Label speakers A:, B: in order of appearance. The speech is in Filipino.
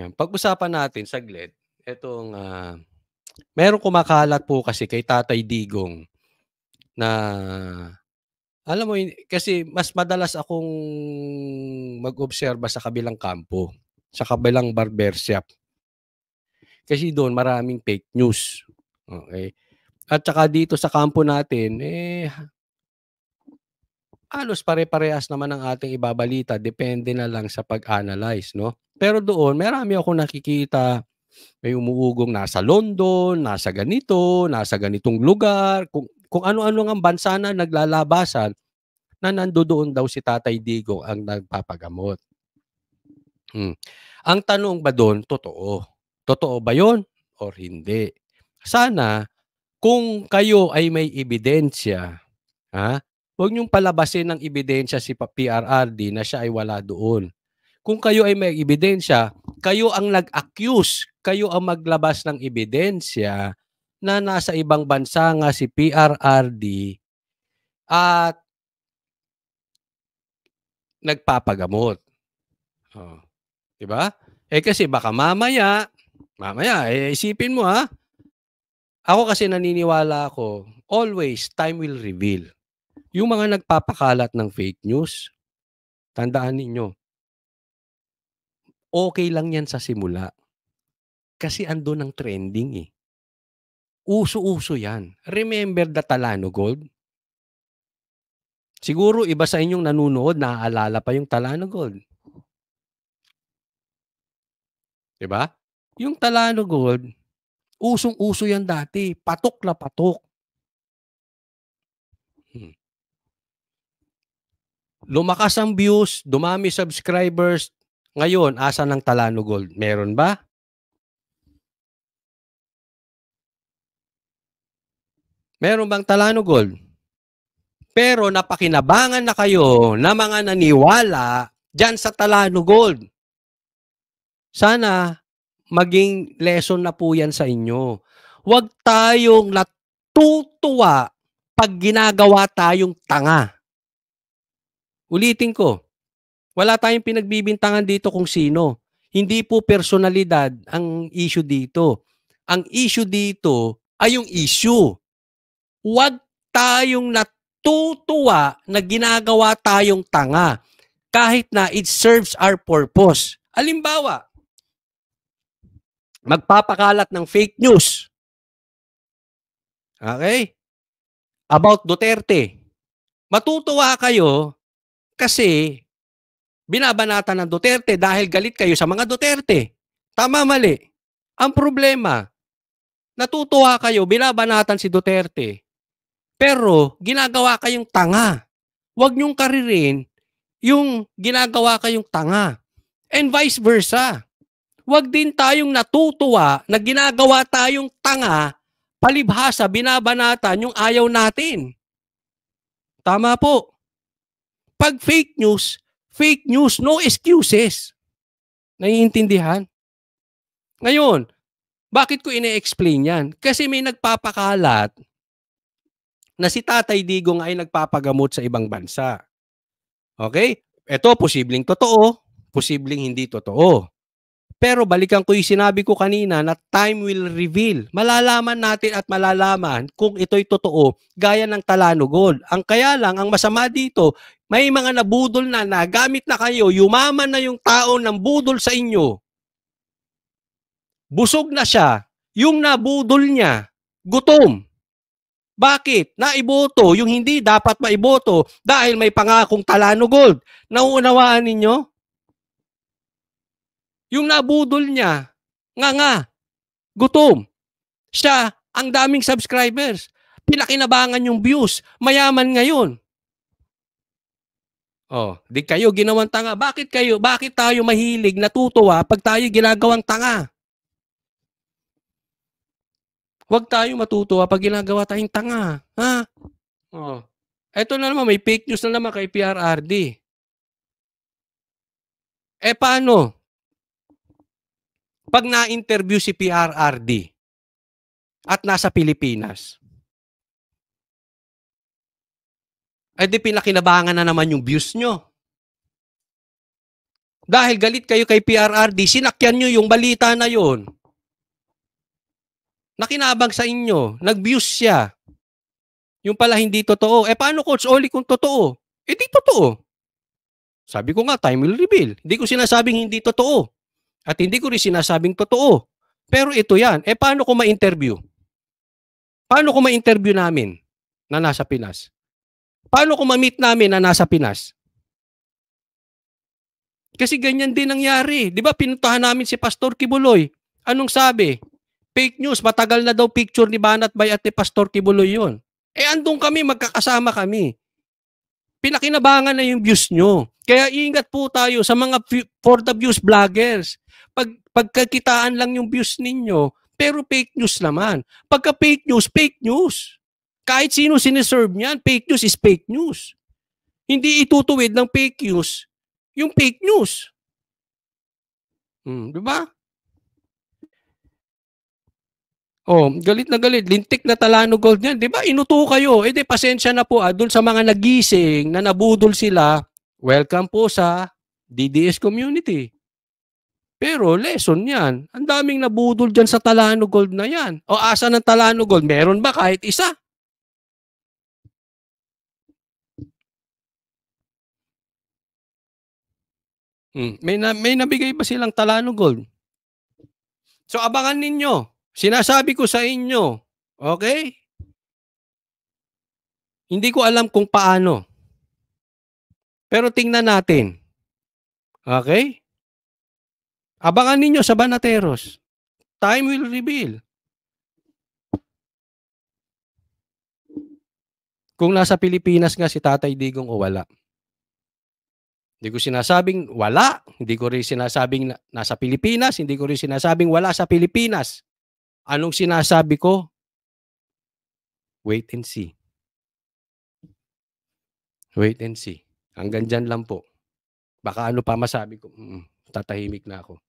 A: Yan, pag-usapan natin saglit itong, merong kumakalat po kasi kay Tatay Digong na alam mo kasi mas madalas akong mag-obserba sa kabilang kampo, sa kabilang barber shop. Kasi doon maraming fake news, okey. At saka dito sa kampo natin, halos pare-parehas naman ang ating ibabalita depende na lang sa pag-analyze 'no. Pero doon marami akong nakikita. May umuugong nasa London, nasa ganito, nasa ganitong lugar, kung ano-ano ngang bansa na naglalabasan na nandodoon daw si Tatay Digong ang nagpapagamot. Hmm. Ang tanong ba dun, totoo? Totoo ba yun or hindi? Sana kung kayo ay may ebidensya, ha, huwag niyong palabasin ng ebidensya si PRRD na siya ay wala doon. Kung kayo ay may ebidensya, kayo ang nag-accuse, kayo ang maglabas ng ebidensya na nasa ibang bansa nga si PRRD at nagpapagamot, oh, 'di ba? Kasi baka mamaya, isipin mo, ako kasi naniniwala ako, always time will reveal. Yung mga nagpapakalat ng fake news, tandaan ninyo, okey lang yan sa simula, kasi andun ang trending, Uso-uso yan. Remember the Talano Gold? Siguro iba sa inyong nanunood naaalala pa yung Talano Gold, 'di ba? Yung Talano Gold, usong-uso yan dati, patok na patok. Hmm. Lumakas ang views, dumami subscribers, ngayon asan ang Talano Gold, meron ba? Meron bang Talano Gold? Pero napakinabangan na kayo na mga naniwala diyan sa Talano Gold. Sana maging lesson na po yan sa inyo. Huwag tayong natutuwa 'pag ginagawa tayong tanga. Ulitin ko, wala tayong pinagbibintangan dito kung sino. Hindi po personalidad ang issue dito. Ang issue dito ay yung issue. Huwag tayong natutuwa na ginagawa tayong tanga kahit na it serves our purpose. Halimbawa, magpapakalat ng fake news, okay, about Duterte. Matutuwa kayo kasi binabanatan ng Duterte dahil galit kayo sa mga Duterte. Tama, mali? Ang problema, natutuwa kayo, binabanatan si Duterte, pero ginagawa kayong tanga. Huwag niyong karirin yung ginagawa kayong tanga. And vice versa. Huwag din tayong natutuwa na ginagawa tayong tanga, palibhasa binabanatan yung ayaw natin. Tama po. Pag fake news, no excuses. Naiintindihan? Ngayon, bakit ko ine-explain yan? Kasi may nagpapakalat na si Tatay Digong ay nagpapagamot sa ibang bansa. Okay? Ito, posibleng totoo, posibleng hindi totoo. Pero balikan ko yung sinabi ko kanina na time will reveal. Malalaman natin at malalaman kung ito'y totoo gaya ng Talano Gold. Ang kaya lang, ang masama dito, may mga nabudol na nagamit na kayo, yumaman na yung tao ng budol sa inyo. Busog na siya, yung nabudol niya, gutom. Bakit? Naiboto yung hindi dapat maiboto dahil may pangakong Talano Gold. Nauunawaan ninyo? Yung nabudol niya, nga, gutom. Siya, ang daming subscribers. Pinakinabangan yung views. Mayaman ngayon. Oh, di kayo ginawang tanga. Bakit tayo mahilig, natutuwa pag tayo ginagawang tanga? Huwag tayo matutuwa pag ginagawa tayong tanga. Ha? Oh. Eto na naman, may fake news na naman kay PRRD. Paano? Pag na-interview si PRRD at nasa Pilipinas, di pinakinabangan na naman yung views nyo. Dahil galit kayo kay PRRD, sinakyan nyo yung balita na yon. Nakinabang sa inyo, nag-views siya. Yung pala hindi totoo. Paano Coach Oli kung totoo? Di totoo. Sabi ko nga, time will reveal. Hindi ko sinasabing hindi totoo. At hindi ko rin sinasabing totoo. Pero ito yan. Paano ko ma-interview? Paano ko ma-interview namin na nasa Pinas? Paano ko ma-meet namin na nasa Pinas? Kasi ganyan din nangyari. Di ba pinuntahan namin si Pastor Kibuloy? Anong sabi? Fake news. Matagal na daw picture ni Banat Bay at ni Pastor Kibuloy yun. Andun kami, magkakasama kami. Pinakinabangan na yung views nyo. Kaya ingat po tayo sa mga for the views vloggers. Pagkakitaan lang yung views ninyo, pero fake news naman. Pagka fake news, fake news. Kahit sino siniserve niyan, fake news is fake news. Hindi itutuwid ng fake news yung fake news. Di ba? Galit na galit. Lintik na Talano Gold niyan. Di ba? Inuto kayo. Di pasensya na po. Doon sa mga nagising na nabudol sila, welcome po sa DDS community. Pero lesson yan. Ang daming nabudol dyan sa Talano Gold na yan. Asa ng Talano Gold? Meron ba kahit isa? May nabigay ba silang Talano Gold? So abangan ninyo. Sinasabi ko sa inyo. Okay? Hindi ko alam kung paano. Pero tingnan natin. Okay? Abangan ninyo sa Banateros. Time will reveal. Kung nasa Pilipinas nga si Tatay Digong o wala. Hindi ko sinasabing wala. Hindi ko rin sinasabing nasa Pilipinas. Hindi ko rin sinasabing wala sa Pilipinas. Anong sinasabi ko? Wait and see. Wait and see. Hanggang dyan lang po. Baka ano pa masabi ko. Tatahimik na ako.